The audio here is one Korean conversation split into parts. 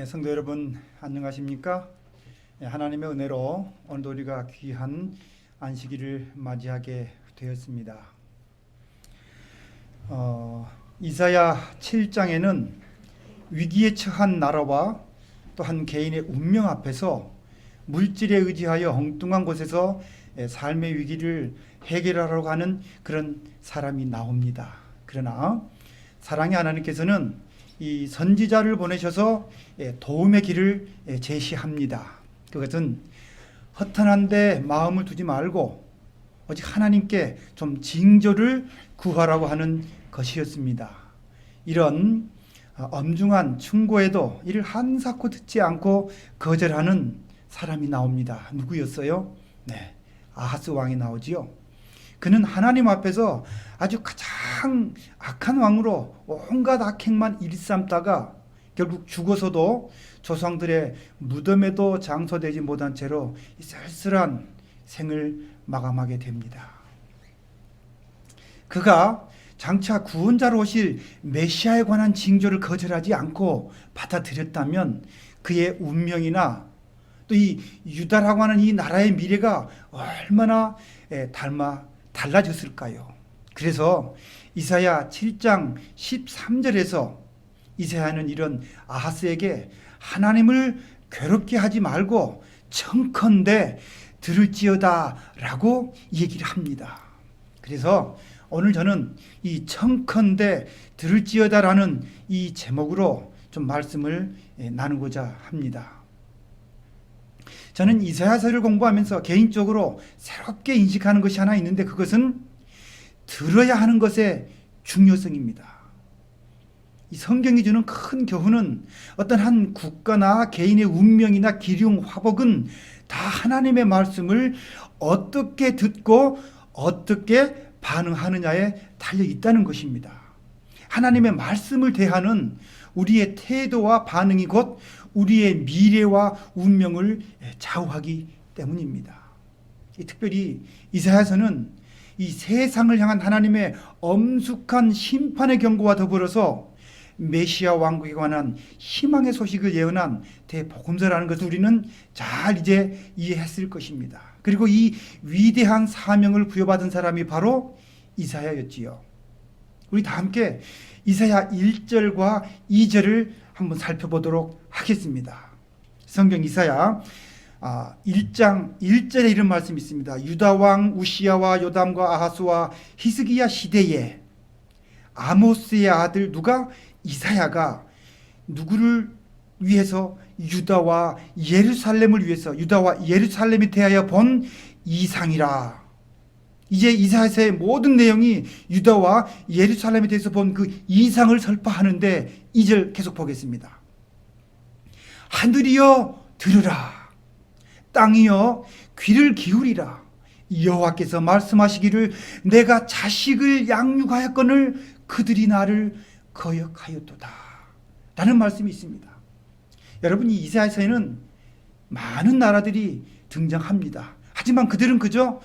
성도 여러분 안녕하십니까? 하나님의 은혜로 오늘도 우리가 귀한 안식일을 맞이하게 되었습니다. 이사야 7장에는 위기에 처한 나라와 또 한 개인의 운명 앞에서 물질에 의지하여 엉뚱한 곳에서 삶의 위기를 해결하려고 하는 그런 사람이 나옵니다. 그러나 사랑의 하나님께서는 이 선지자를 보내셔서 도움의 길을 제시합니다. 그것은 허탄한데 마음을 두지 말고 오직 하나님께 좀 징조를 구하라고 하는 것이었습니다. 이런 엄중한 충고에도 이를 한사코 듣지 않고 거절하는 사람이 나옵니다. 누구였어요? 아하스 왕이 나오지요. 그는 하나님 앞에서 아주 가장 악한 왕으로 온갖 악행만 일삼다가 결국 죽어서도 조상들의 무덤에도 장소되지 못한 채로 이 쓸쓸한 생을 마감하게 됩니다. 그가 장차 구원자로 오실 메시아에 관한 징조를 거절하지 않고 받아들였다면 그의 운명이나 또 이 유다라고 하는 이 나라의 미래가 얼마나 달라졌을까요? 그래서 이사야 7장 13절에서 이사야는 이런 아하스에게 하나님을 괴롭게 하지 말고 청컨대 들을지어다 라고 얘기를 합니다. 그래서 오늘 저는 이 청컨대 들을지어다 라는 이 제목으로 좀 말씀을 나누고자 합니다. 저는 이사야서를 공부하면서 개인적으로 새롭게 인식하는 것이 하나 있는데 그것은 들어야 하는 것의 중요성입니다. 이 성경이 주는 큰 교훈은 어떤 한 국가나 개인의 운명이나 기륭, 화복은 다 하나님의 말씀을 어떻게 듣고 어떻게 반응하느냐에 달려 있다는 것입니다. 하나님의 말씀을 대하는 우리의 태도와 반응이 곧 우리의 미래와 운명을 좌우하기 때문입니다. 특별히 이사야서는 이 세상을 향한 하나님의 엄숙한 심판의 경고와 더불어서 메시아 왕국에 관한 희망의 소식을 예언한 대복음서라는 것을 우리는 잘 이제 이해했을 것입니다. 그리고 이 위대한 사명을 부여받은 사람이 바로 이사야였지요. 우리 다 함께 이사야 1절과 2절을 한번 살펴보도록 하겠습니다. 성경 이사야 1장 1절에 이런 말씀이 있습니다. 유다 왕 우시야와 요담과 아하스와 히스기야 시대에 아모스의 아들 이사야가 누구를 위해서 유다와 예루살렘을 위해서 유다와 예루살렘에 대하여 본 이상이라. 이제 이사야서의 모든 내용이 유다와 예루살렘에 대해서 본 그 이상을 설파하는데 2절 계속 보겠습니다. 하늘이여 들으라. 땅이여 귀를 기울이라. 여호와께서 말씀하시기를 내가 자식을 양육하였거늘 그들이 나를 거역하였도다 라는 말씀이 있습니다. 여러분, 이 이사야서에는 많은 나라들이 등장합니다. 하지만 그들은 그저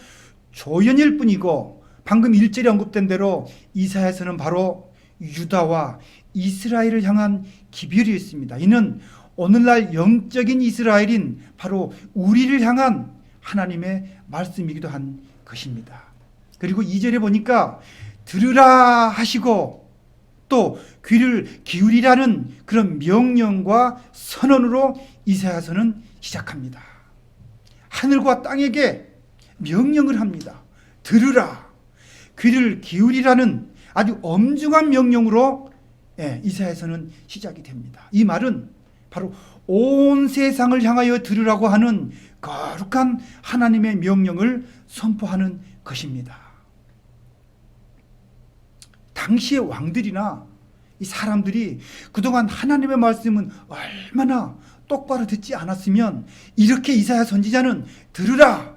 조연일 뿐이고 방금 1절에 언급된 대로 이사야서는 바로 유다와 이스라엘을 향한 기별이었습니다. 이는 오늘날 영적인 이스라엘인 바로 우리를 향한 하나님의 말씀이기도 한 것입니다. 그리고 2절에 보니까 들으라 하시고 또 귀를 기울이라는 그런 명령과 선언으로 이사야서는 시작합니다. 하늘과 땅에게 명령을 합니다. 들으라, 귀를 기울이라는 아주 엄중한 명령으로 이사야서는 시작이 됩니다. 이 말은 바로 온 세상을 향하여 들으라고 하는 거룩한 하나님의 명령을 선포하는 것입니다. 당시의 왕들이나 이 사람들이 그동안 하나님의 말씀은 얼마나 똑바로 듣지 않았으면 이렇게 이사야 선지자는 들으라,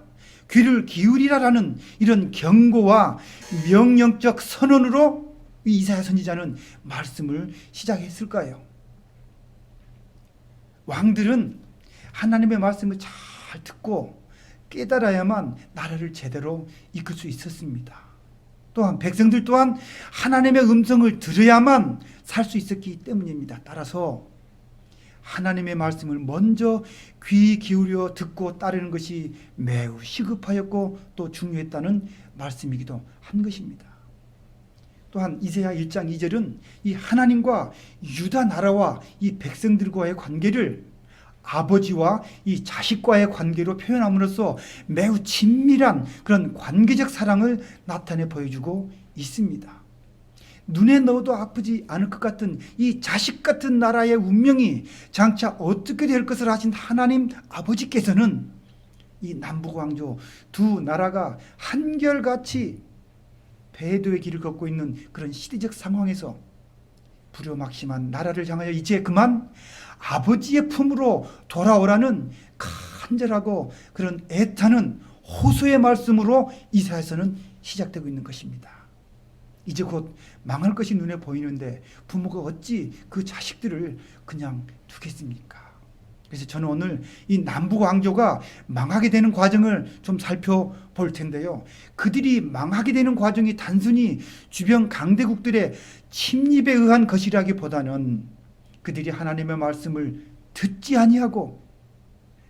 귀를 기울이라라는 이런 경고와 명령적 선언으로 이사야 선지자는 말씀을 시작했을까요? 왕들은 하나님의 말씀을 잘 듣고 깨달아야만 나라를 제대로 이끌 수 있었습니다. 또한 백성들 또한 하나님의 음성을 들어야만 살 수 있었기 때문입니다. 따라서 하나님의 말씀을 먼저 귀 기울여 듣고 따르는 것이 매우 시급하였고 또 중요했다는 말씀이기도 한 것입니다. 또한 이사야 1장 2절은 이 하나님과 유다 나라와 이 백성들과의 관계를 아버지와 이 자식과의 관계로 표현함으로써 매우 친밀한 그런 관계적 사랑을 나타내 보여주고 있습니다. 눈에 넣어도 아프지 않을 것 같은 이 자식 같은 나라의 운명이 장차 어떻게 될 것을 아신 하나님 아버지께서는 이 남북왕조 두 나라가 한결같이 배도의 길을 걷고 있는 그런 시대적 상황에서 불효막심한 나라를 향하여 이제 그만 아버지의 품으로 돌아오라는 간절하고 그런 애타는 호소의 말씀으로 이사야서는 시작되고 있는 것입니다. 이제 곧 망할 것이 눈에 보이는데 부모가 어찌 그 자식들을 그냥 두겠습니까? 그래서 저는 오늘 이 남북 왕조가 망하게 되는 과정을 좀 살펴볼 텐데요. 그들이 망하게 되는 과정이 단순히 주변 강대국들의 침입에 의한 것이라기보다는 그들이 하나님의 말씀을 듣지 아니하고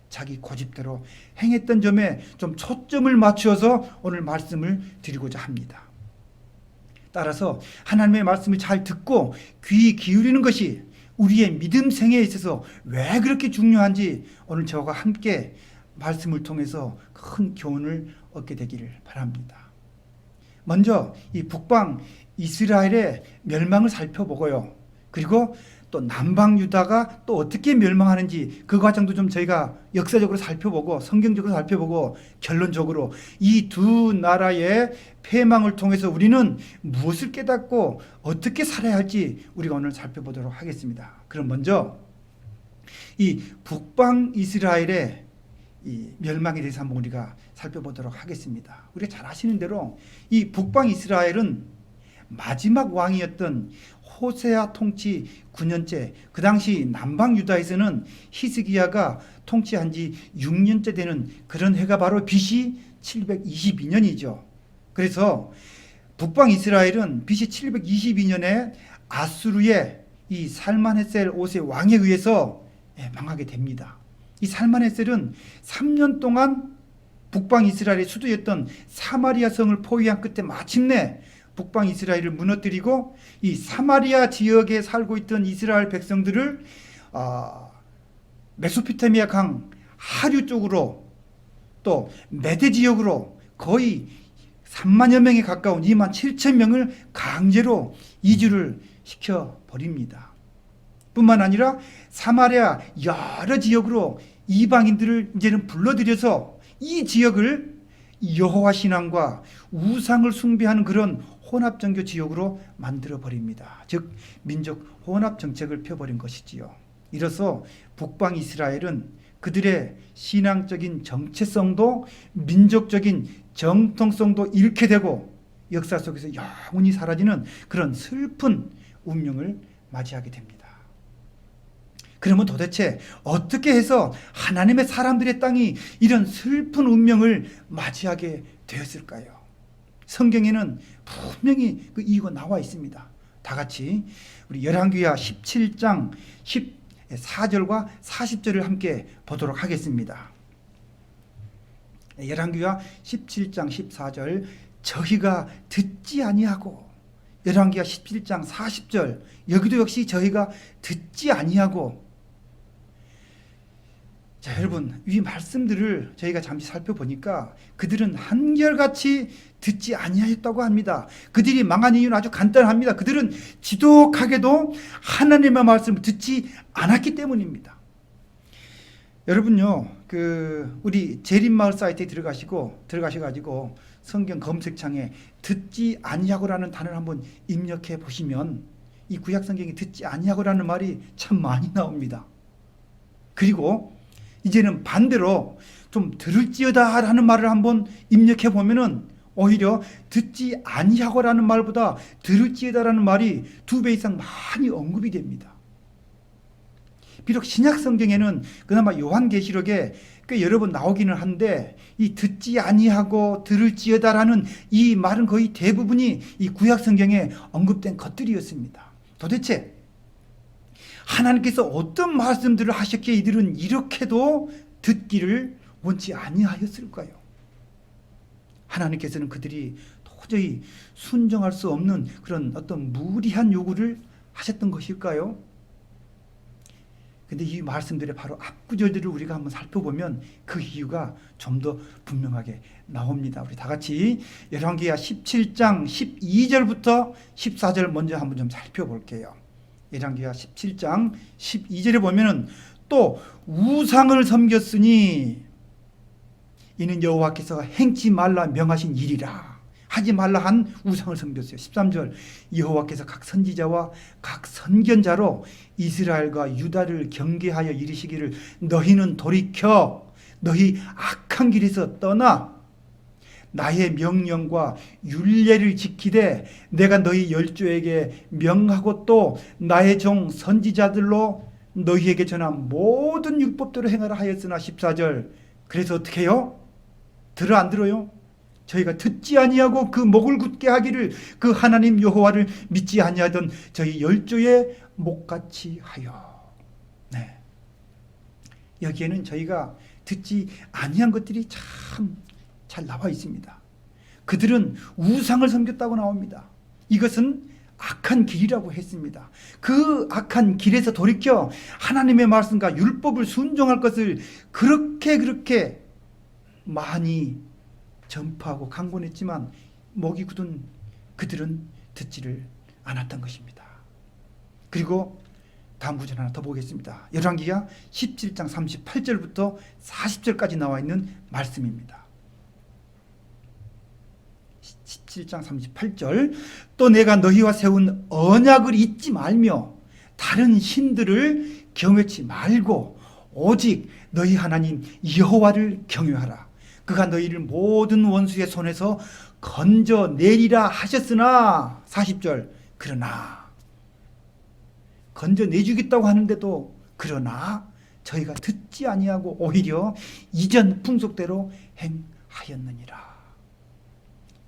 자기 고집대로 행했던 점에 좀 초점을 맞추어서 오늘 말씀을 드리고자 합니다. 따라서 하나님의 말씀을 잘 듣고 귀 기울이는 것이 우리의 믿음 생애에 있어서 왜 그렇게 중요한지 오늘 저와 함께 말씀을 통해서 큰 교훈을 얻게 되기를 바랍니다. 먼저 이 북방 이스라엘의 멸망을 살펴보고요. 그리고 또 남방 유다가 또 어떻게 멸망하는지 그 과정도 좀 저희가 역사적으로 살펴보고 성경적으로 살펴보고 결론적으로 이 두 나라의 패망을 통해서 우리는 무엇을 깨닫고 어떻게 살아야 할지 우리가 오늘 살펴보도록 하겠습니다. 그럼 먼저 이 북방 이스라엘의 이 멸망에 대해서 한번 우리가 살펴보도록 하겠습니다. 우리가 잘 아시는 대로 이 북방 이스라엘은 마지막 왕이었던 호세아 통치 9년째, 그 당시 남방 유다에서는 히스기야가 통치한 지 6년째 되는 그런 해가 바로 BC 722년이죠. 그래서 북방 이스라엘은 BC 722년에 아수르의 이 살만헤셀 5세 왕에 의해서 망하게 됩니다. 이 살만헤셀은 3년 동안 북방 이스라엘의 수도였던 사마리아 성을 포위한 끝에 마침내 북방 이스라엘을 무너뜨리고 이 사마리아 지역에 살고 있던 이스라엘 백성들을 메소포타미아 강 하류 쪽으로 또 메대 지역으로 거의 3만여 명에 가까운 2만 7천 명을 강제로 이주를 시켜버립니다. 뿐만 아니라 사마리아 여러 지역으로 이방인들을 이제는 불러들여서 이 지역을 여호와 신앙과 우상을 숭배하는 그런 혼합종교 지역으로 만들어버립니다. 즉 민족 혼합 정책을 펴버린 것이지요. 이로써 북방 이스라엘은 그들의 신앙적인 정체성도 민족적인 정통성도 잃게 되고 역사 속에서 영원히 사라지는 그런 슬픈 운명을 맞이하게 됩니다. 그러면 도대체 어떻게 해서 하나님의 사람들의 땅이 이런 슬픈 운명을 맞이하게 되었을까요? 성경에는 분명히 그 이유가 나와 있습니다. 다 같이 우리 열왕기하 17장 14절과 40절을 함께 보도록 하겠습니다. 열왕기하 17장 14절 저희가 듣지 아니하고, 열왕기하 17장 40절 여기도 역시 저희가 듣지 아니하고. 자, 여러분, 이 말씀들을 저희가 잠시 살펴보니까 그들은 한결같이 듣지 아니하였다고 합니다. 그들이 망한 이유는 아주 간단합니다. 그들은 지독하게도 하나님의 말씀을 듣지 않았기 때문입니다. 여러분요, 우리 재림마을 사이트에 들어가셔가지고 성경 검색창에 듣지 아니하고라는 단어를 한번 입력해 보시면 이 구약 성경에 듣지 아니하고라는 말이 참 많이 나옵니다. 그리고 이제는 반대로 좀 들을지어다라는 말을 한번 입력해 보면은 오히려 듣지 아니하고라는 말보다 들을지어다라는 말이 2배 이상 많이 언급이 됩니다. 비록 신약 성경에는 그나마 요한계시록에 꽤 여러 번 나오기는 한데 이 듣지 아니하고 들을지어다라는 이 말은 거의 대부분이 이 구약 성경에 언급된 것들이었습니다. 도대체 하나님께서 어떤 말씀들을 하셨기에 이들은 이렇게도 듣기를 원치 아니하였을까요? 하나님께서는 그들이 도저히 순종할 수 없는 그런 어떤 무리한 요구를 하셨던 것일까요? 근데 이 말씀들의 바로 앞구절들을 우리가 한번 살펴보면 그 이유가 좀 더 분명하게 나옵니다. 우리 다 같이 열왕기하 17장 12절부터 14절 먼저 한번 좀 살펴볼게요. 열왕기하 17장 12절에 보면은 또 우상을 섬겼으니 이는 여호와께서 행치 말라 명하신 일이라. 하지 말라 한 우상을 섬겼어요. 13절 여호와께서 각 선지자와 각 선견자로 이스라엘과 유다를 경계하여 이르시기를 너희는 돌이켜 너희 악한 길에서 떠나 나의 명령과 율례를 지키되 내가 너희 열조에게 명하고 또 나의 종 선지자들로 너희에게 전한 모든 율법대로 행하라 하였으나 14절 그래서 어떻게 해요? 들어 안 들어요? 저희가 듣지 아니하고 그 목을 굳게 하기를 그 하나님 여호와를 믿지 아니하던 저희 열조의 목같이 하여. 네. 여기에는 저희가 듣지 아니한 것들이 참 잘 나와 있습니다. 그들은 우상을 섬겼다고 나옵니다. 이것은 악한 길이라고 했습니다. 그 악한 길에서 돌이켜 하나님의 말씀과 율법을 순종할 것을 그렇게 많이 전파하고 강권했지만 목이 굳은 그들은 듣지를 않았던 것입니다. 그리고 다음 구절 하나 더 보겠습니다. 열왕기하 17장 38절부터 40절까지 나와 있는 말씀입니다. 17장 38절 또 내가 너희와 세운 언약을 잊지 말며 다른 신들을 경외치 말고 오직 너희 하나님 여호와를 경외하라. 그가 너희를 모든 원수의 손에서 건져내리라 하셨으나 40절 그러나 건져내주겠다고 하는데도 그러나 저희가 듣지 아니하고 오히려 이전 풍속대로 행하였느니라.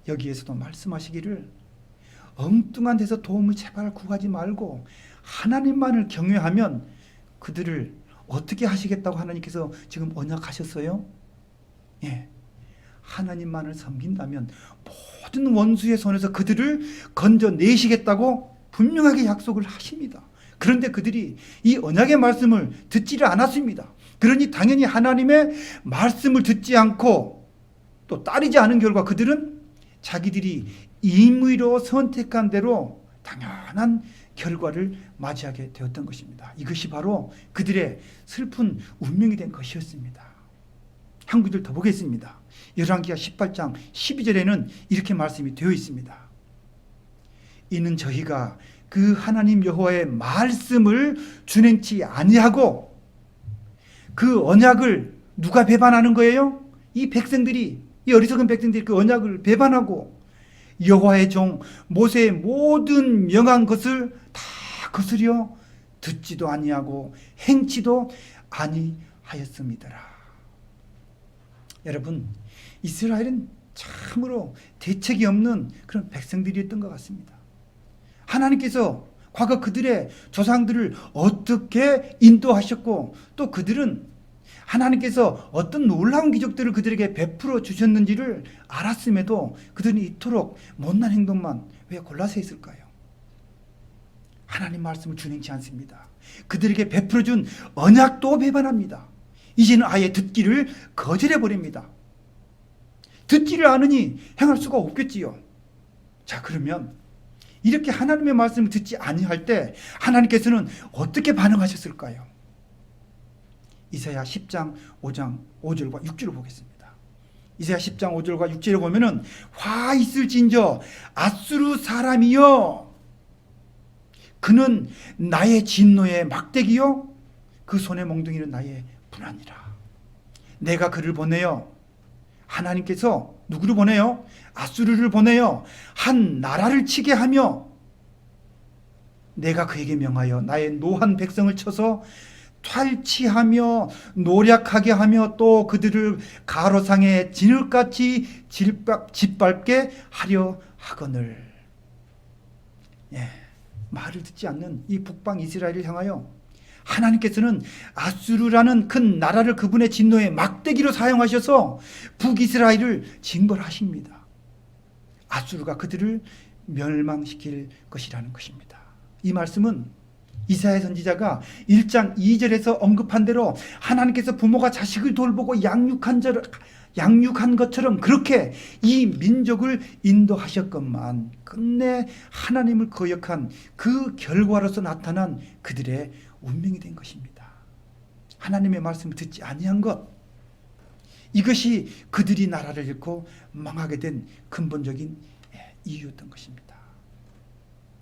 여기에서도 말씀하시기를 엉뚱한 데서 도움을 제발 구하지 말고 하나님만을 경외하면 그들을 어떻게 하시겠다고 하나님께서 지금 언약하셨어요? 예, 하나님만을 섬긴다면 모든 원수의 손에서 그들을 건져내시겠다고 분명하게 약속을 하십니다. 그런데 그들이 이 언약의 말씀을 듣지를 않았습니다. 그러니 당연히 하나님의 말씀을 듣지 않고 또 따르지 않은 결과 그들은 자기들이 임의로 선택한 대로 당연한 결과를 맞이하게 되었던 것입니다. 이것이 바로 그들의 슬픈 운명이 된 것이었습니다. 한 구절 더 보겠습니다. 열왕기하 18장 12절에는 이렇게 말씀이 되어 있습니다. 이는 저희가 그 하나님 여호와의 말씀을 준행치 아니하고 그 언약을 누가 배반하는 거예요? 이 백성들이, 이 어리석은 백성들이 그 언약을 배반하고 여호와의 종 모세의 모든 명한 것을 다 거스려 듣지도 아니하고 행치도 아니하였습니다. 여러분, 이스라엘은 참으로 대책이 없는 그런 백성들이었던 것 같습니다. 하나님께서 과거 그들의 조상들을 어떻게 인도하셨고 또 그들은 하나님께서 어떤 놀라운 기적들을 그들에게 베풀어 주셨는지를 알았음에도 그들은 이토록 못난 행동만 왜 골라서 했을까요? 하나님 말씀을 준행치 않습니다. 그들에게 베풀어 준 언약도 배반합니다. 이제는 아예 듣기를 거절해버립니다. 듣지를 않으니 행할 수가 없겠지요. 자, 그러면 이렇게 하나님의 말씀을 듣지 아니할 때 하나님께서는 어떻게 반응하셨을까요? 이사야 10장 5장 5절과 6절을 보겠습니다. 이사야 10장 5절과 6절을 보면은 화 있을진저 아수르 사람이여 그는 나의 진노의 막대기요 그 손의 몽둥이는 나의 분하니라. 내가 그를 보내요. 하나님께서 누구를 보내요? 아수르를 보내요. 한 나라를 치게 하며 내가 그에게 명하여 나의 노한 백성을 쳐서 탈취하며 노략하게 하며 또 그들을 가로상에 진흙같이 짓밟게 하려 하거늘. 예. 말을 듣지 않는 이 북방 이스라엘을 향하여 하나님께서는 아수르라는 큰 나라를 그분의 진노의 막대기로 사용하셔서 북이스라엘을 징벌하십니다. 아수르가 그들을 멸망시킬 것이라는 것입니다. 이 말씀은 이사야 선지자가 1장 2절에서 언급한 대로 하나님께서 부모가 자식을 돌보고 양육한 것처럼 그렇게 이 민족을 인도하셨건만 끝내 하나님을 거역한 그 결과로서 나타난 그들의 운명이 된 것입니다. 하나님의 말씀을 듣지 아니한 것, 이것이 그들이 나라를 잃고 망하게 된 근본적인 이유였던 것입니다.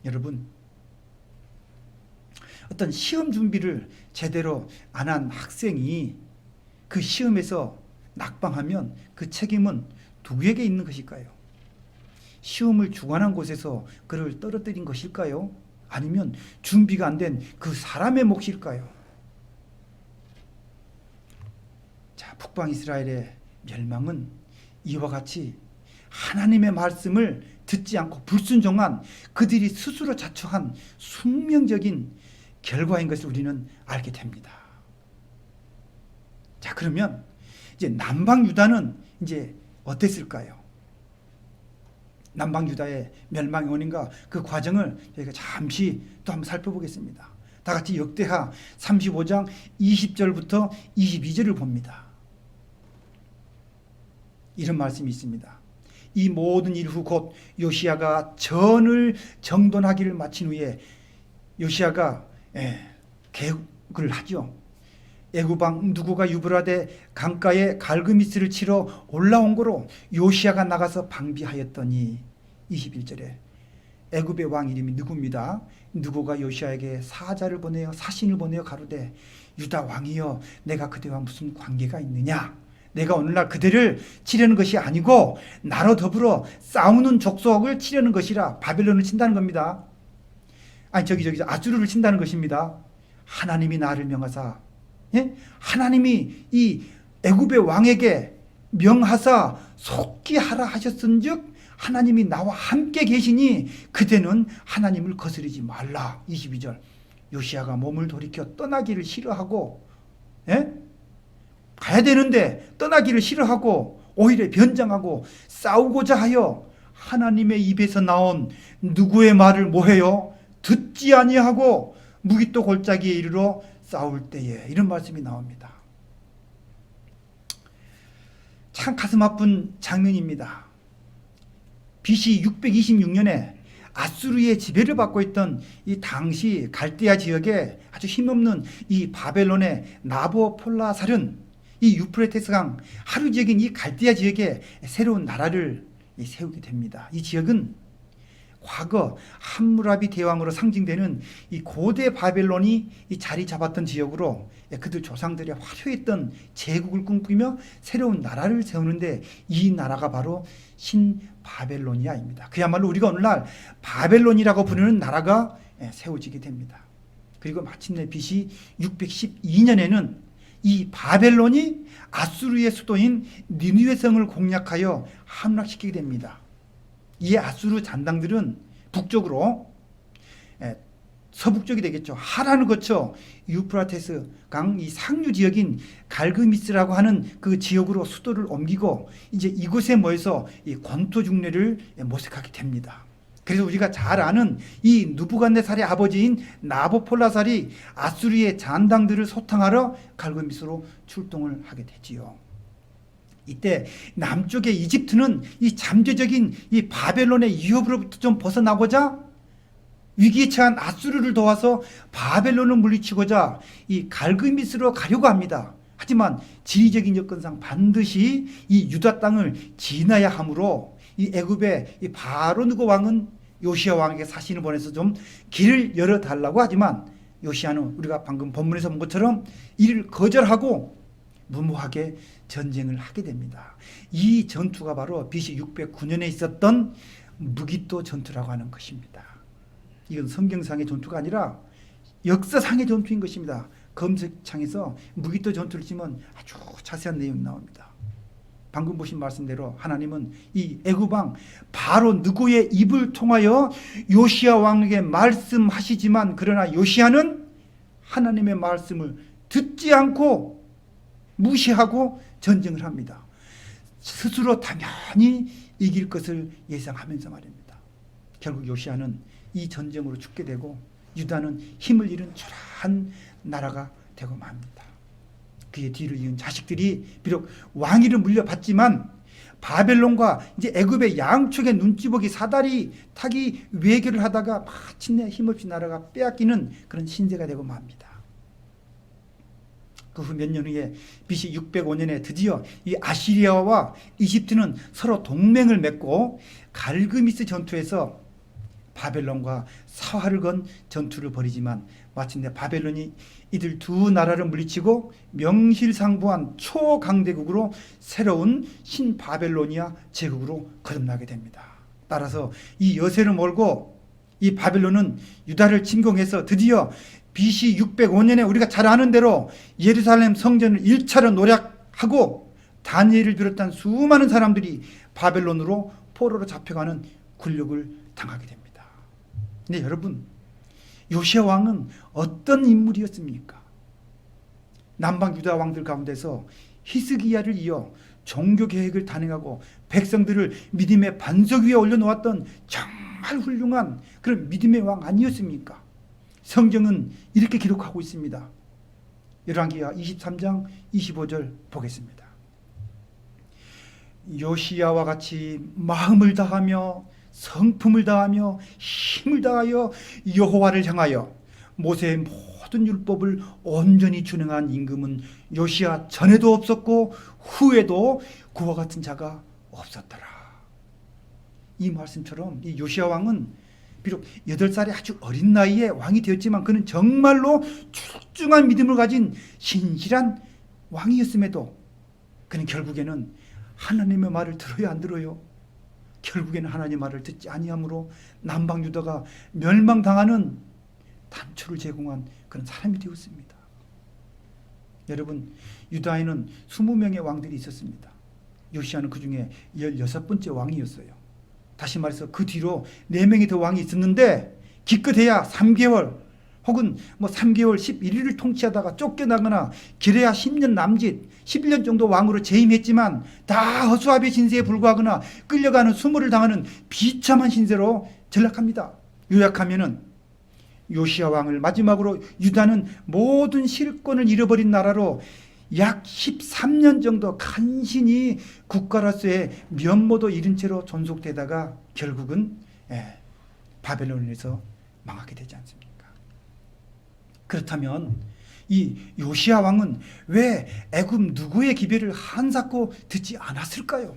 여러분, 어떤 시험 준비를 제대로 안 한 학생이 그 시험에서 낙방하면 그 책임은 누구에게 있는 것일까요? 시험을 주관한 곳에서 그를 떨어뜨린 것일까요? 아니면 준비가 안 된 그 사람의 몫일까요? 자, 북방 이스라엘의 멸망은 이와 같이 하나님의 말씀을 듣지 않고 불순종한 그들이 스스로 자초한 숙명적인 결과인 것을 우리는 알게 됩니다. 자, 그러면 이제 남방 유다는 이제 어땠을까요? 남방 유다의 멸망의 원인과 그 과정을 저희가 잠시 또 한번 살펴보겠습니다. 다 같이 역대하 35장 20절부터 22절을 봅니다. 이런 말씀이 있습니다. 이 모든 일 후 곧 요시야가 전을 정돈하기를 마친 후에 요시야가 계획을 하죠. 애굽왕 누구가 유브라데 강가에 갈그미스를 치러 올라온 거로 요시야가 나가서 방비하였더니 21절에 애굽의 왕 이름이 누구입니다. 누구가 요시야에게 사신을 보내어 가로되 유다 왕이여 내가 그대와 무슨 관계가 있느냐. 내가 오늘날 그대를 치려는 것이 아니고 나로 더불어 싸우는 족속을 치려는 것이라. 바벨론을 친다는 겁니다. 아니 아수르를 친다는 것입니다. 하나님이 나를 명하사, 하나님이 이 애굽의 왕에게 명하사 속히 하라 하셨은즉 하나님이 나와 함께 계시니 그대는 하나님을 거스르지 말라. 22절 요시야가 몸을 돌이켜 떠나기를 싫어하고 가야 되는데 떠나기를 싫어하고 오히려 변장하고 싸우고자 하여 하나님의 입에서 나온 누구의 말을 뭐해요? 듣지 아니하고 무기또 골짜기에 이르러 싸울 때에, 이런 말씀이 나옵니다. 참 가슴 아픈 장면입니다. BC 626년에 아수르의 지배를 받고 있던 이 당시 갈대아 지역에 아주 힘없는 이 바벨론의 나보폴라살은 이 유프라테스강 하류 지역인 이 갈대아 지역에 새로운 나라를 세우게 됩니다. 이 지역은 과거 함무라비 대왕으로 상징되는 이 고대 바벨론이 이 자리 잡았던 지역으로 그들 조상들의 화려했던 제국을 꿈꾸며 새로운 나라를 세우는데 이 나라가 바로 신바벨로니아입니다. 그야말로 우리가 오늘날 바벨론이라고 부르는 나라가 세워지게 됩니다. 그리고 마침내 BC 612년에는 이 바벨론이 아수르의 수도인 니느웨 성을 공략하여 함락시키게 됩니다. 이 아수르 잔당들은 북쪽으로 서북쪽이 되겠죠. 하란을 거쳐 유프라테스 강 이 상류 지역인 갈그미스라고 하는 그 지역으로 수도를 옮기고 이제 이곳에 모여서 이 권토 중례를 모색하게 됩니다. 그래서 우리가 잘 아는 이 느부갓네살의 아버지인 나보폴라살이 아수르의 잔당들을 소탕하러 갈그미스로 출동을 하게 되지요. 이때 남쪽의 이집트는 이 잠재적인 이 바벨론의 위협으로부터 좀 벗어나고자 위기에 처한 아수르를 도와서 바벨론을 물리치고자 이 갈그미스로 가려고 합니다. 하지만 지리적인 여건상 반드시 이 유다 땅을 지나야 하므로 이 애굽의 이 바로누고 왕은 요시야 왕에게 사신을 보내서 좀 길을 열어달라고 하지만 요시야는 우리가 방금 본문에서 본 것처럼 이를 거절하고 무모하게 전쟁을 하게 됩니다. 이 전투가 바로 BC 609년에 있었던 무기또 전투라고 하는 것입니다. 이건 성경상의 전투가 아니라 역사상의 전투인 것입니다. 검색창에서 무기또 전투를 치면 아주 자세한 내용이 나옵니다. 방금 보신 말씀대로 하나님은 이 애굽 왕 바로 느고의 입을 통하여 요시야 왕에게 말씀하시지만, 그러나 요시야는 하나님의 말씀을 듣지 않고 무시하고 전쟁을 합니다. 스스로 당연히 이길 것을 예상하면서 말입니다. 결국 요시야는 이 전쟁으로 죽게 되고 유다는 힘을 잃은 초라한 나라가 되고 맙니다. 그의 뒤를 이은 자식들이 비록 왕위를 물려받지만 바벨론과 이제 애굽의 양쪽의 눈찌보기 사다리 타기 외교를 하다가 마침내 힘없이 나라가 빼앗기는 그런 신세가 되고 맙니다. 그 후 몇 년 후에 BC 605년에 드디어 이 아시리아와 이집트는 서로 동맹을 맺고 갈그미스 전투에서 바벨론과 사활을 건 전투를 벌이지만 마침내 바벨론이 이들 두 나라를 물리치고 명실상부한 초강대국으로 새로운 신바벨로니아 제국으로 거듭나게 됩니다. 따라서 이 여세를 몰고 이 바벨론은 유다를 침공해서 드디어 BC 605년에 우리가 잘 아는 대로 예루살렘 성전을 1차로 노략하고 다니엘을 비롯한 수많은 사람들이 바벨론으로 포로로 잡혀가는 굴욕을 당하게 됩니다. 근데 여러분, 요시야 왕은 어떤 인물이었습니까? 남방 유다 왕들 가운데서 히스기야를 이어 종교 계획을 단행하고 백성들을 믿음의 반석 위에 올려놓았던 정말 훌륭한 그런 믿음의 왕 아니었습니까? 성경은 이렇게 기록하고 있습니다. 열왕기하 23장 25절 보겠습니다. 요시야와 같이 마음을 다하며 성품을 다하며 힘을 다하여 여호와를 향하여 모세의 모든 율법을 온전히 준행한 임금은 요시야 전에도 없었고 후에도 그와 같은 자가 없었더라. 이 말씀처럼 이 요시야 왕은 비록 8살의 아주 어린 나이에 왕이 되었지만 그는 정말로 출중한 믿음을 가진 신실한 왕이었음에도 그는 결국에는 하나님의 말을 들어요, 안 들어요? 결국에는 하나님의 말을 듣지 아니함으로 남방 유다가 멸망당하는 단초를 제공한 그런 사람이 되었습니다. 여러분, 유다에는 20명의 왕들이 있었습니다. 요시야는 그 중에 16번째 왕이었어요. 다시 말해서 그 뒤로 4명이 더 왕이 있었는데 기껏해야 3개월 혹은 3개월 11일을 통치하다가 쫓겨나거나 길어야 10년 남짓 11년 정도 왕으로 재임했지만 다 허수아비의 신세에 불과하거나 끌려가는 수모를 당하는 비참한 신세로 전락합니다. 요약하면은 요시야 왕을 마지막으로 유다는 모든 실권을 잃어버린 나라로 약 13년 정도 간신히 국가로서의 면모도 잃은 채로 존속되다가 결국은 바벨론에서 망하게 되지 않습니까? 그렇다면 이 요시야 왕은 왜 애굽 누구의 기별을 한사코 듣지 않았을까요?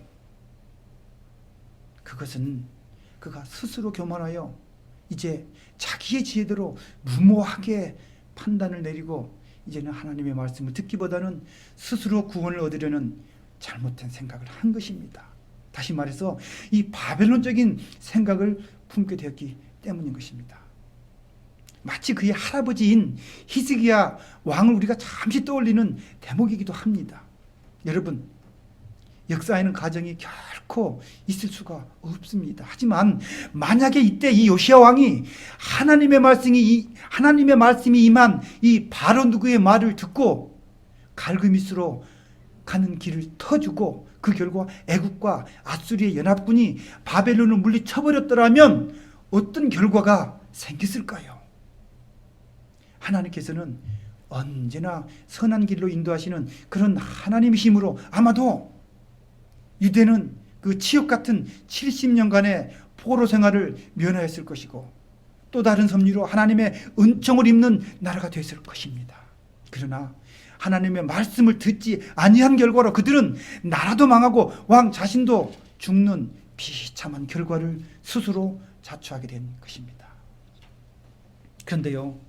그것은 그가 스스로 교만하여 이제 자기의 지혜대로 무모하게 판단을 내리고 이제는 하나님의 말씀을 듣기보다는 스스로 구원을 얻으려는 잘못된 생각을 한 것입니다. 다시 말해서 이 바벨론적인 생각을 품게 되었기 때문인 것입니다. 마치 그의 할아버지인 히스기야 왕을 우리가 잠시 떠올리는 대목이기도 합니다. 여러분, 역사에는 가정이 결코 있을 수가 없습니다. 하지만 만약에 이때 이 요시야 왕이 하나님의 말씀이 임한 이 바로 누구의 말을 듣고 갈그미스로 가는 길을 터주고 그 결과 애국과 아수리의 연합군이 바벨론을 물리쳐버렸더라면 어떤 결과가 생겼을까요? 하나님께서는 언제나 선한 길로 인도하시는 그런 하나님이심으로 아마도 유대는 그 치욕 같은 70년간의 포로 생활을 면하였을 것이고 또 다른 섭리로 하나님의 은총을 입는 나라가 되었을 것입니다. 그러나 하나님의 말씀을 듣지 아니한 결과로 그들은 나라도 망하고 왕 자신도 죽는 비참한 결과를 스스로 자초하게 된 것입니다. 그런데요,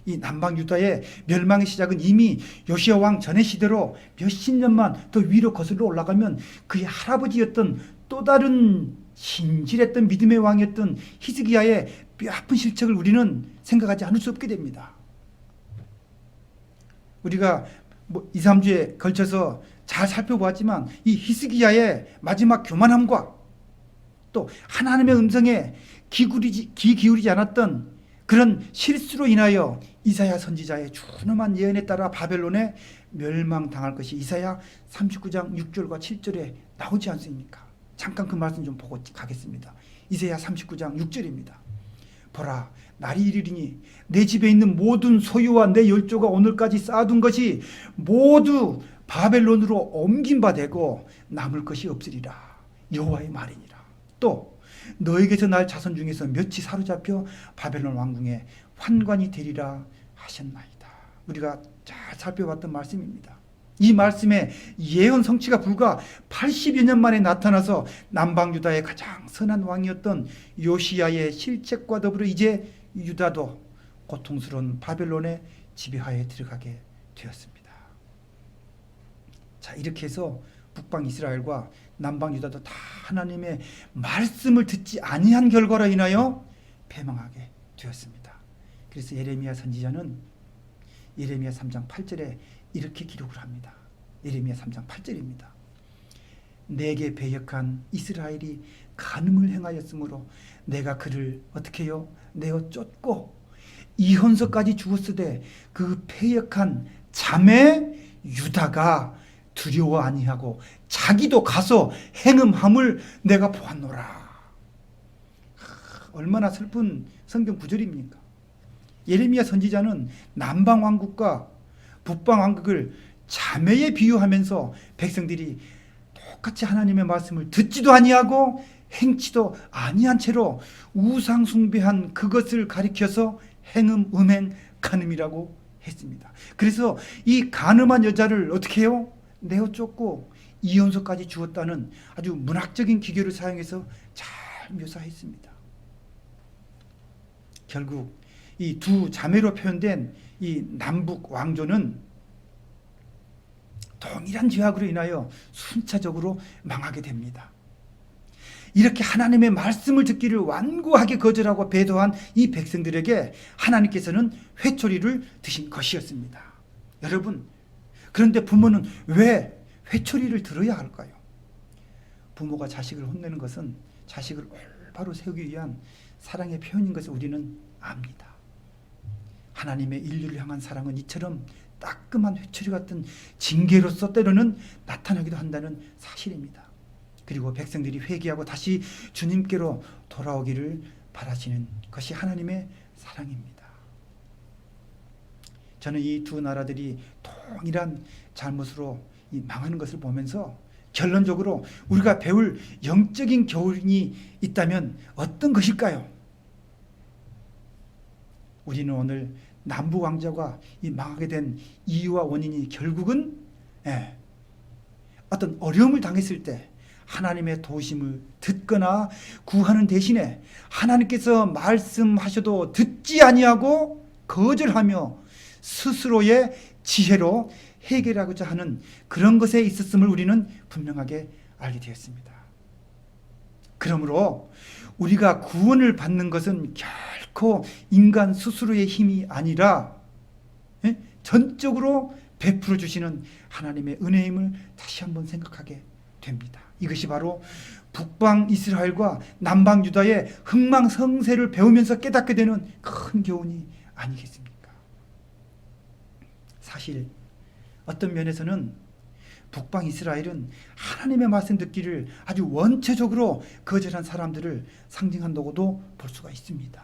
이 남방 유다의 멸망의 시작은 이미 요시야 왕 전의 시대로 몇십 년만 더 위로 거슬러 올라가면 그의 할아버지였던 또 다른 신실했던 믿음의 왕이었던 히스기야의 뼈아픈 실책을 우리는 생각하지 않을 수 없게 됩니다. 우리가 2, 3주에 걸쳐서 잘 살펴보았지만 이 히스기야의 마지막 교만함과 또 하나님의 음성에 귀 기울이지 않았던 그런 실수로 인하여 이사야 선지자의 준엄한 예언에 따라 바벨론에 멸망당할 것이 이사야 39장 6절과 7절에 나오지 않습니까? 잠깐 그 말씀 좀 보고 가겠습니다. 이사야 39장 6절입니다. 보라, 날이 이르리니 내 집에 있는 모든 소유와 내 열조가 오늘까지 쌓아둔 것이 모두 바벨론으로 옮긴 바 되고 남을 것이 없으리라. 여호와의 말이니라. 또 너에게서 날 자손 중에서 몇이 사로잡혀 바벨론 왕궁에 환관이 되리라 하셨나이다. 우리가 잘 살펴봤던 말씀입니다. 이 말씀의 예언 성취가 불과 80여 년 만에 나타나서 남방 유다의 가장 선한 왕이었던 요시야의 실책과 더불어 이제 유다도 고통스러운 바벨론의 지배하에 들어가게 되었습니다. 자, 이렇게 해서 북방 이스라엘과 남방 유다도 다 하나님의 말씀을 듣지 아니한 결과로 인하여 패망하게 되었습니다. 그래서 예레미야 선지자는 예레미야 3장 8절에 이렇게 기록을 합니다. 예레미야 3장 8절입니다. 내게 배역한 이스라엘이 간음을 행하였으므로 내가 그를 어떻게 해요? 내어 쫓고 이혼서까지 주었으되 그 패역한 자매 유다가 두려워 아니하고 자기도 가서 행음함을 내가 보았노라. 얼마나 슬픈 성경 구절입니까? 예레미야 선지자는 남방 왕국과 북방 왕국을 자매에 비유하면서 백성들이 똑같이 하나님의 말씀을 듣지도 아니하고 행치도 아니한 채로 우상 숭배한 그것을 가리켜서 행음, 음행, 간음이라고 했습니다. 그래서 이 간음한 여자를 어떻게 해요? 내어 쫓고 이혼서까지 주었다는 아주 문학적인 기교를 사용해서 잘 묘사했습니다. 결국 이 두 자매로 표현된 이 남북 왕조는 동일한 죄악으로 인하여 순차적으로 망하게 됩니다. 이렇게 하나님의 말씀을 듣기를 완고하게 거절하고 배도한 이 백성들에게 하나님께서는 회초리를 드신 것이었습니다. 여러분, 그런데 부모는 왜 회초리를 들어야 할까요? 부모가 자식을 혼내는 것은 자식을 올바로 세우기 위한 사랑의 표현인 것을 우리는 압니다. 하나님의 인류를 향한 사랑은 이처럼 따끔한 회초리 같은 징계로서 때로는 나타나기도 한다는 사실입니다. 그리고 백성들이 회개하고 다시 주님께로 돌아오기를 바라시는 것이 하나님의 사랑입니다. 저는 이 두 나라들이 동일한 잘못으로 망하는 것을 보면서 결론적으로 우리가 배울 영적인 교훈이 있다면 어떤 것일까요? 우리는 오늘 남북 왕조가 망하게 된 이유와 원인이 결국은 어떤 어려움을 당했을 때 하나님의 도우심을 듣거나 구하는 대신에 하나님께서 말씀하셔도 듣지 아니하고 거절하며 스스로의 지혜로 해결하고자 하는 그런 것에 있었음을 우리는 분명하게 알게 되었습니다. 그러므로 우리가 구원을 받는 것은 결코 인간 스스로의 힘이 아니라 전적으로 베풀어 주시는 하나님의 은혜임을 다시 한번 생각하게 됩니다. 이것이 바로 북방 이스라엘과 남방 유다의 흥망성쇠를 배우면서 깨닫게 되는 큰 교훈이 아니겠습니까? 사실 어떤 면에서는 북방 이스라엘은 하나님의 말씀 듣기를 아주 원초적으로 거절한 사람들을 상징한다고도 볼 수가 있습니다.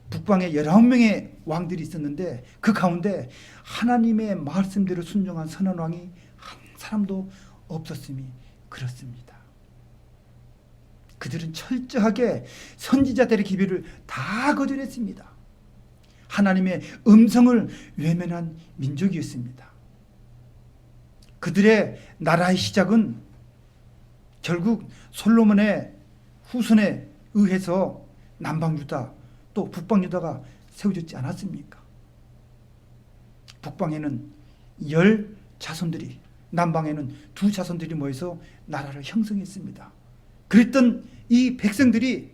북방에 19명의 왕들이 있었는데 그 가운데 하나님의 말씀대로 순종한 선한 왕이 한 사람도 없었음이 그렇습니다. 그들은 철저하게 선지자들의 기별을 다 거절했습니다. 하나님의 음성을 외면한 민족이었습니다. 그들의 나라의 시작은 결국 솔로몬의 후손에 의해서 남방 유다 또 북방 유다가 세워졌지 않았습니까? 북방에는 10 자손들이, 남방에는 2 자손들이 모여서 나라를 형성했습니다. 그랬던 이 백성들이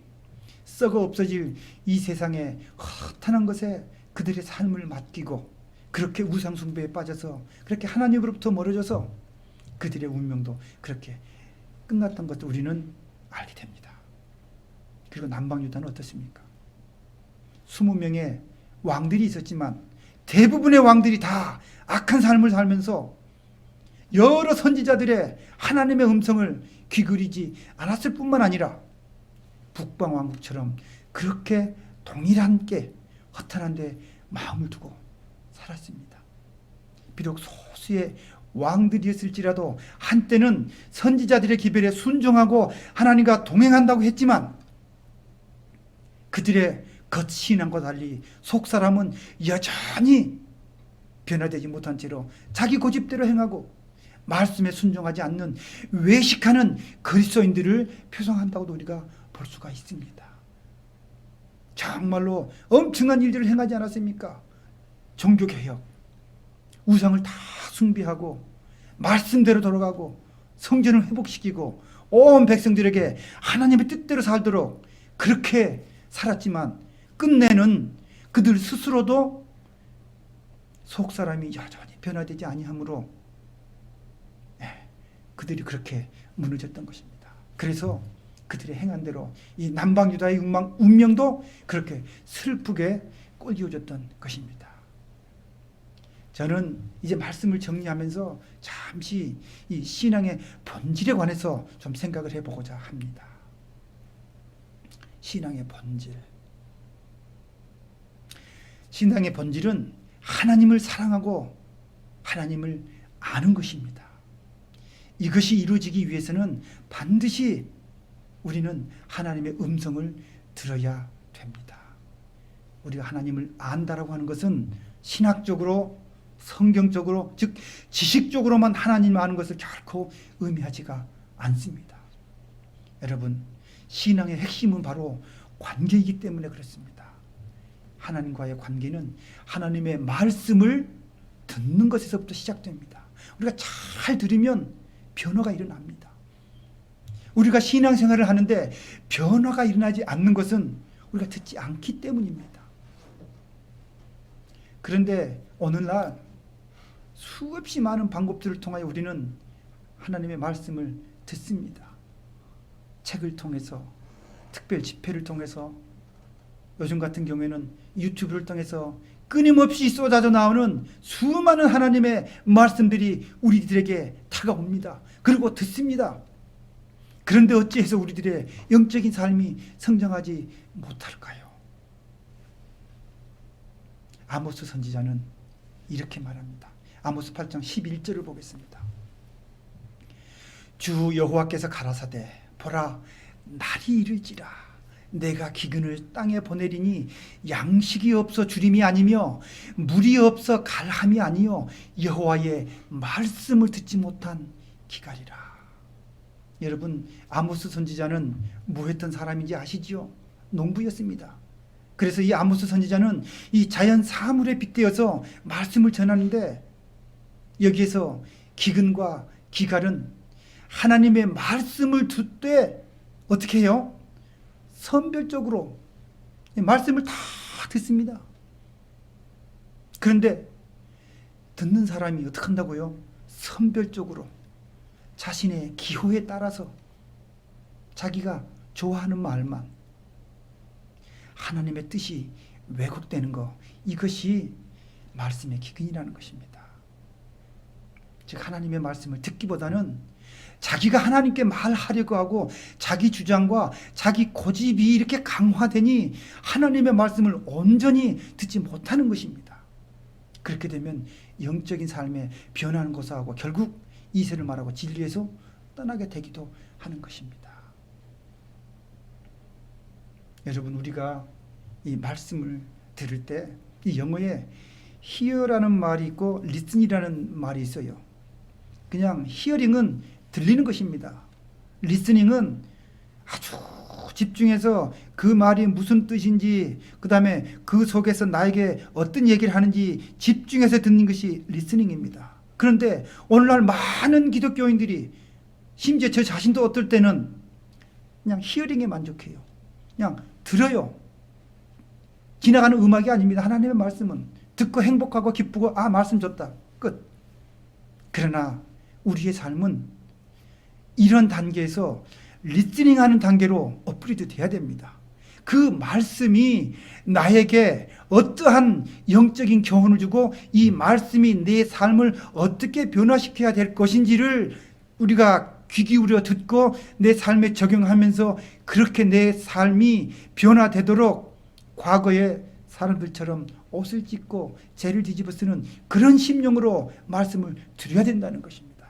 썩어 없어질 이 세상에 허탄한 것에 그들의 삶을 맡기고 그렇게 우상 숭배에 빠져서 그렇게 하나님으로부터 멀어져서 그들의 운명도 그렇게 끝났던 것도 우리는 알게 됩니다. 그리고 남방 유다는 어떻습니까? 20명의 왕들이 있었지만 대부분의 왕들이 다 악한 삶을 살면서 여러 선지자들의 하나님의 음성을 귀그리지 않았을 뿐만 아니라 북방왕국처럼 그렇게 동일하게 허탄한 데 마음을 두고 살았습니다. 비록 소수의 왕들이었을지라도 한때는 선지자들의 기별에 순종하고 하나님과 동행한다고 했지만 그들의 겉신앙과 달리 속사람은 여전히 변화되지 못한 채로 자기 고집대로 행하고 말씀에 순종하지 않는 외식하는 그리스도인들을 표상한다고도 우리가 볼 수가 있습니다. 정말로 엄청난 일들을 행하지 않았습니까? 종교개혁, 우상을 다 숭배하고 말씀대로 돌아가고 성전을 회복시키고 온 백성들에게 하나님의 뜻대로 살도록 그렇게 살았지만 끝내는 그들 스스로도 속사람이 여전히 변화되지 아니하므로 그들이 그렇게 무너졌던 것입니다. 그래서 그들의 행한 대로 이 남방 유다의 운명도 그렇게 슬프게 꼴지어졌던 것입니다. 저는 이제 말씀을 정리하면서 잠시 이 신앙의 본질에 관해서 좀 생각을 해보고자 합니다. 신앙의 본질. 신앙의 본질은 하나님을 사랑하고 하나님을 아는 것입니다. 이것이 이루어지기 위해서는 반드시 우리는 하나님의 음성을 들어야 됩니다. 우리가 하나님을 안다라고 하는 것은 신학적으로 성경적으로 즉 지식적으로만 하나님을 아는 것을 결코 의미하지가 않습니다. 여러분, 신앙의 핵심은 바로 관계이기 때문에 그렇습니다. 하나님과의 관계는 하나님의 말씀을 듣는 것에서부터 시작됩니다. 우리가 잘 들으면 변화가 일어납니다. 우리가 신앙생활을 하는데 변화가 일어나지 않는 것은 우리가 듣지 않기 때문입니다. 그런데 오늘날 수없이 많은 방법들을 통하여 우리는 하나님의 말씀을 듣습니다. 책을 통해서, 특별 집회를 통해서, 요즘 같은 경우에는 유튜브를 통해서 끊임없이 쏟아져 나오는 수많은 하나님의 말씀들이 우리들에게 다가옵니다. 그리고 듣습니다. 그런데 어찌해서 우리들의 영적인 삶이 성장하지 못할까요? 아모스 선지자는 이렇게 말합니다. 아모스 8장 11절을 보겠습니다. 주 여호와께서 가라사대 보라 날이 이를지라 내가 기근을 땅에 보내리니 양식이 없어 주림이 아니며 물이 없어 갈함이 아니요 여호와의 말씀을 듣지 못한 기갈이라. 여러분, 아모스 선지자는 뭐 했던 사람인지 아시지요? 농부였습니다. 그래서 이 아모스 선지자는 이 자연 사물에 빗대어서 말씀을 전하는데 여기에서 기근과 기갈은 하나님의 말씀을 듣되 어떻게 해요? 선별적으로 말씀을 다 듣습니다. 그런데 듣는 사람이 어떻게 한다고요? 선별적으로 자신의 기호에 따라서 자기가 좋아하는 말만, 하나님의 뜻이 왜곡되는 것, 이것이 말씀의 기근이라는 것입니다. 즉 하나님의 말씀을 듣기보다는 자기가 하나님께 말하려고 하고 자기 주장과 자기 고집이 이렇게 강화되니 하나님의 말씀을 온전히 듣지 못하는 것입니다. 그렇게 되면 영적인 삶에 변화는 고사하고 결국 이세를 말하고 진리에서 떠나게 되기도 하는 것입니다. 여러분, 우리가 이 말씀을 들을 때 이 영어에 hear라는 말이 있고 listen이라는 말이 있어요. 그냥 hearing은 들리는 것입니다. listening은 아주 집중해서 그 말이 무슨 뜻인지, 그 다음에 그 속에서 나에게 어떤 얘기를 하는지 집중해서 듣는 것이 listening입니다. 그런데 오늘날 많은 기독교인들이, 심지어 저 자신도 어떨 때는 그냥 히어링에 만족해요. 그냥 들어요. 지나가는 음악이 아닙니다. 하나님의 말씀은 듣고 행복하고 기쁘고 아 말씀 줬다 끝. 그러나 우리의 삶은 이런 단계에서 리스닝하는 단계로 업그레이드 돼야 됩니다. 그 말씀이 나에게 어떠한 영적인 교훈을 주고 이 말씀이 내 삶을 어떻게 변화시켜야 될 것인지를 우리가 귀 기울여 듣고 내 삶에 적용하면서 그렇게 내 삶이 변화되도록 과거의 사람들처럼 옷을 찢고 죄를 뒤집어 쓰는 그런 심령으로 말씀을 드려야 된다는 것입니다.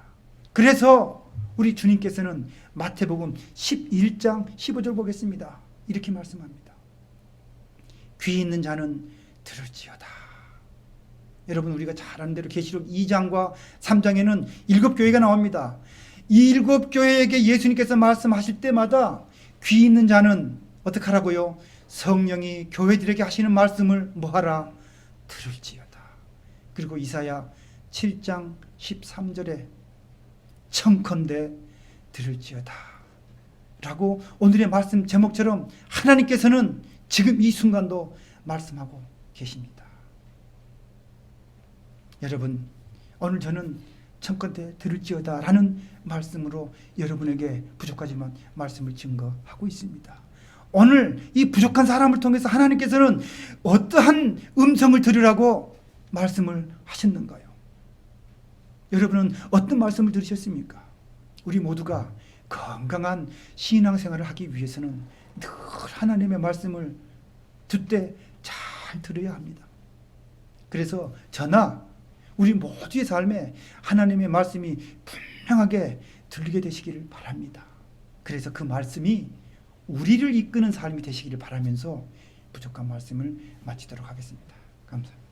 그래서 우리 주님께서는 마태복음 11장 15절 보겠습니다. 이렇게 말씀합니다. 귀 있는 자는 들을지어다. 여러분 우리가 잘 아는 대로 계시록 2장과 3장에는 7교회가 나옵니다. 이 7교회에게 예수님께서 말씀하실 때마다 귀 있는 자는 어떻게 하라고요? 성령이 교회들에게 하시는 말씀을 뭐하라? 들을지어다. 그리고 이사야 7장 13절에 청컨대 들을지어다 라고 오늘의 말씀 제목처럼 하나님께서는 지금 이 순간도 말씀하고 계십니다. 여러분 오늘 저는 청컨대 들을지어다 라는 말씀으로 여러분에게 부족하지만 말씀을 증거하고 있습니다. 오늘 이 부족한 사람을 통해서 하나님께서는 어떠한 음성을 들으라고 말씀을 하셨는가요? 여러분은 어떤 말씀을 들으셨습니까? 우리 모두가 건강한 신앙생활을 하기 위해서는 늘 하나님의 말씀을 듣되 잘 들어야 합니다. 그래서 저나 우리 모두의 삶에 하나님의 말씀이 분명하게 들리게 되시기를 바랍니다. 그래서 그 말씀이 우리를 이끄는 삶이 되시기를 바라면서 부족한 말씀을 마치도록 하겠습니다. 감사합니다.